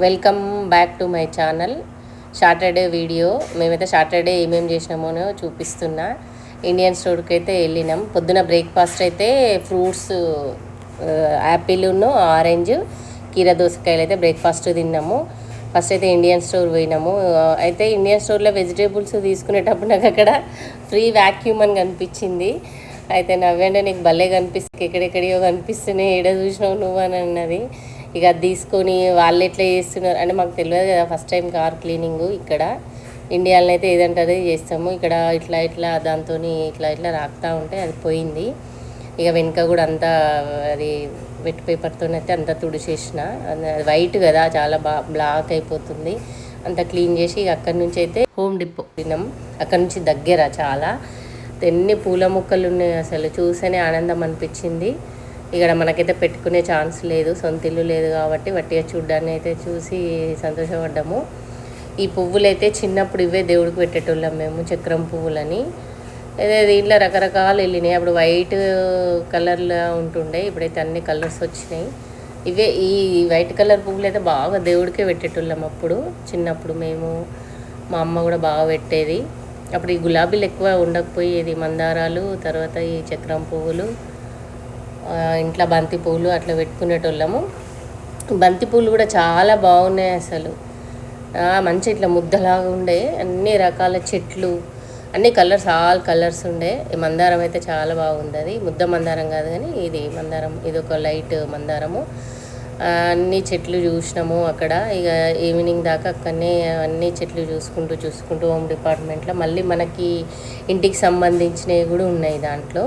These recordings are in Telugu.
Welcome back to my channel. Saturday video. మేమైతే సాటర్డే ఏమేమి చేసినామో చూపిస్తున్నా. ఇండియన్ స్టోర్కి అయితే వెళ్ళినాం. పొద్దున బ్రేక్ఫాస్ట్ అయితే ఫ్రూట్స్, యాపిల్ను ఆరెంజ్, కీర దోసకాయలు అయితే బ్రేక్ఫాస్ట్ తిన్నాము. ఫస్ట్ అయితే ఇండియన్ స్టోర్ పోయినాము. అయితే ఇండియన్ స్టోర్లో వెజిటేబుల్స్ తీసుకునేటప్పుడు నాకు అక్కడ ఫ్రీ వ్యాక్యూమ్ అని కనిపించింది. అయితే నవ్వండి, నీకు భలే కనిపిస్తుంది, ఎక్కడెక్కడియో కనిపిస్తున్నాయి, ఏడ చూసినావు నువ్వు అని అన్నది. ఇక అది తీసుకొని వాళ్ళు ఎట్లా చేస్తున్నారు అంటే మాకు తెలియదు కదా, ఫస్ట్ టైం కార్ క్లీనింగ్. ఇక్కడ ఇండియాలో అయితే ఏదంటే అదే చేస్తాము. ఇక్కడ ఇట్లా ఇట్లా దాంతో ఇట్లా ఇట్లా రాకుతూ ఉంటే అది పోయింది. ఇక వెనుక కూడా అంతా అది వెట్ పేపర్తో అయితే అంతా తుడిచేసిన. అది వైట్ కదా, చాలా బ్లాక్ అయిపోతుంది. అంతా క్లీన్ చేసి ఇక అక్కడి నుంచి అయితే హోమ్ డిపో తిన్నాం. అక్కడి నుంచి దగ్గర చాలా ఎన్ని పూల మొక్కలు ఉన్నాయి, అసలు చూస్తేనే ఆనందం అనిపించింది. ఇక్కడ మనకైతే పెట్టుకునే ఛాన్స్ లేదు, సొంత ఇల్లు లేదు కాబట్టి వట్టిగా చూడ్డాన్ని అయితే చూసి సంతోషపడ్డాము. ఈ పువ్వులు అయితే చిన్నప్పుడు ఇవే దేవుడికి పెట్టేటోళ్ళం మేము, చక్రం పువ్వులని. అదే దీంట్లో రకరకాలు వెళ్ళినాయి. అప్పుడు వైట్ కలర్లో ఉంటుండే, ఇప్పుడైతే అన్ని కలర్స్ వచ్చినాయి. ఇవే ఈ వైట్ కలర్ పువ్వులు అయితే బాగా దేవుడికే పెట్టేటోళ్ళం అప్పుడు చిన్నప్పుడు మేము. మా అమ్మ కూడా బాగా పెట్టేది. అప్పుడు ఈ గులాబీలు ఎక్కువ ఉండకపోయేది, మందారాలు, తర్వాత ఈ చక్రం పువ్వులు, ఇంట్లో బంతి పువ్వులు అట్లా పెట్టుకునేటోళ్ళము. బంతి పువ్వులు కూడా చాలా బాగున్నాయి అసలు, మంచి ఇట్లా ముద్దలాగా ఉండే, అన్ని రకాల చెట్లు, అన్ని కలర్స్, ఆల్ కలర్స్ ఉండే. ఈ మందారం అయితే చాలా బాగుంది. అది ముద్ద మందారం కాదు కానీ ఇది మందారం, ఇది ఒక లైట్ మందారము. అన్ని చెట్లు చూసినాము అక్కడ. ఇక ఈవినింగ్ దాకా అక్కడనే అన్ని చెట్లు చూసుకుంటూ హోమ్ డిపార్ట్మెంట్లో మళ్ళీ మనకి ఇంటికి సంబంధించినవి కూడా ఉన్నాయి దాంట్లో.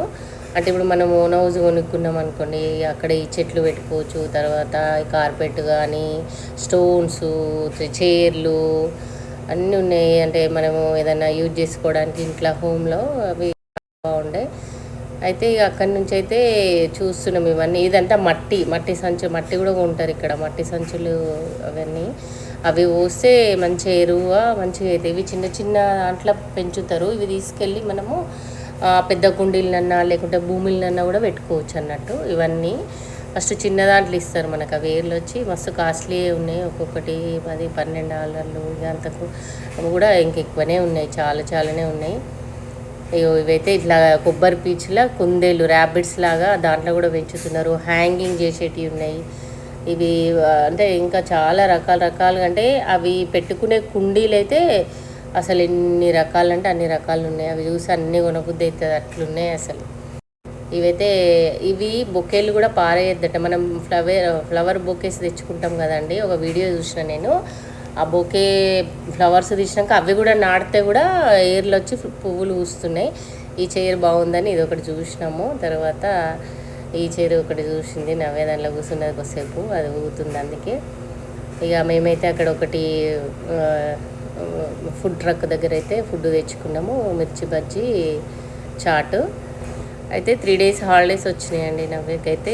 అంటే ఇప్పుడు మనం ఓన్ హౌస్ కొనుక్కున్నాం అనుకోండి, అక్కడ ఈ చెట్లు పెట్టుకోవచ్చు. తర్వాత కార్పెట్ కానీ, స్టోన్స్, చైర్లు అన్నీ ఉన్నాయి. అంటే మనము ఏదైనా యూజ్ చేసుకోవడానికి ఇంట్లో హోమ్లో అవి బాగుండే. అయితే ఇక అక్కడి నుంచి అయితే చూస్తున్నాం ఇవన్నీ. ఇదంతా మట్టి సంచులు, మట్టి కూడా కొంటారు ఇక్కడ, మట్టి సంచులు అవన్నీ. అవి పోస్తే మంచి ఎరువుగా మంచిగా అవుతాయి. ఇవి చిన్న చిన్న దాంట్లో పెంచుతారు. ఇవి తీసుకెళ్ళి మనము పెద్ద కుండీలన్నా లేకుంటే భూములన్నా కూడా పెట్టుకోవచ్చు అన్నట్టు. ఇవన్నీ ఫస్ట్ చిన్న దాంట్లో ఇస్తారు మనకు. ఆ వేర్లు వచ్చి మస్తు కాస్ట్లీ ఉన్నాయి, ఒక్కొక్కటి $10-12. ఇక అంతకు కూడా ఇంకెక్కువనే ఉన్నాయి, చాలానే ఉన్నాయి. ఇవైతే ఇట్లా కొబ్బరి పీచులా కుందేలు, ర్యాబిట్స్ లాగా దాంట్లో కూడా పెంచుతున్నారు. హ్యాంగింగ్ చేసేటివి ఉన్నాయి. ఇవి అంటే ఇంకా చాలా రకాలుగా, అంటే అవి పెట్టుకునే కుండీలు అయితే అసలు ఎన్ని రకాలంటే అన్ని రకాలు ఉన్నాయి. అవి చూసి అన్నీ కొనబుద్ధి అవుతుంది, అట్లున్నాయి అసలు. ఇవి బొకేలు కూడా పారేయద్దట. మనం ఫ్లవర్ బొకేస్ తెచ్చుకుంటాం కదండి, ఒక వీడియో చూసిన నేను. ఆ బొకే ఫ్లవర్స్ తీసినాక అవి కూడా నాటితే కూడా ఏర్లు వచ్చి పువ్వులు పూస్తున్నాయి. ఈ చైర్ బాగుందని ఇది ఒకటి చూసినాము. తర్వాత ఈ చైర్ ఒకటి చూసింది, నవ్వే దాంట్లో కూర్చున్నది కొద్దిసేపు, అది ఊగుతుంది. అందుకే ఇక మేమైతే అక్కడ ఒకటి ఫుడ్ ట్రక్ దగ్గర అయితే ఫుడ్ తెచ్చుకున్నాము, మిర్చి బజ్జీ, చాటు. అయితే 3 days హాలిడేస్ వచ్చినాయండి నవ్వేకైతే.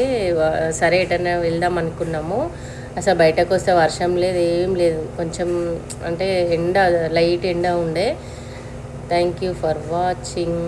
సరే ఎటన్నా వెళ్దాం అనుకున్నాము. అసలు బయటకు వస్తే వర్షం లేదు, ఏం లేదు, కొంచెం అంటే ఎండ, లైట్ ఎండ ఉండే. Thank you for watching.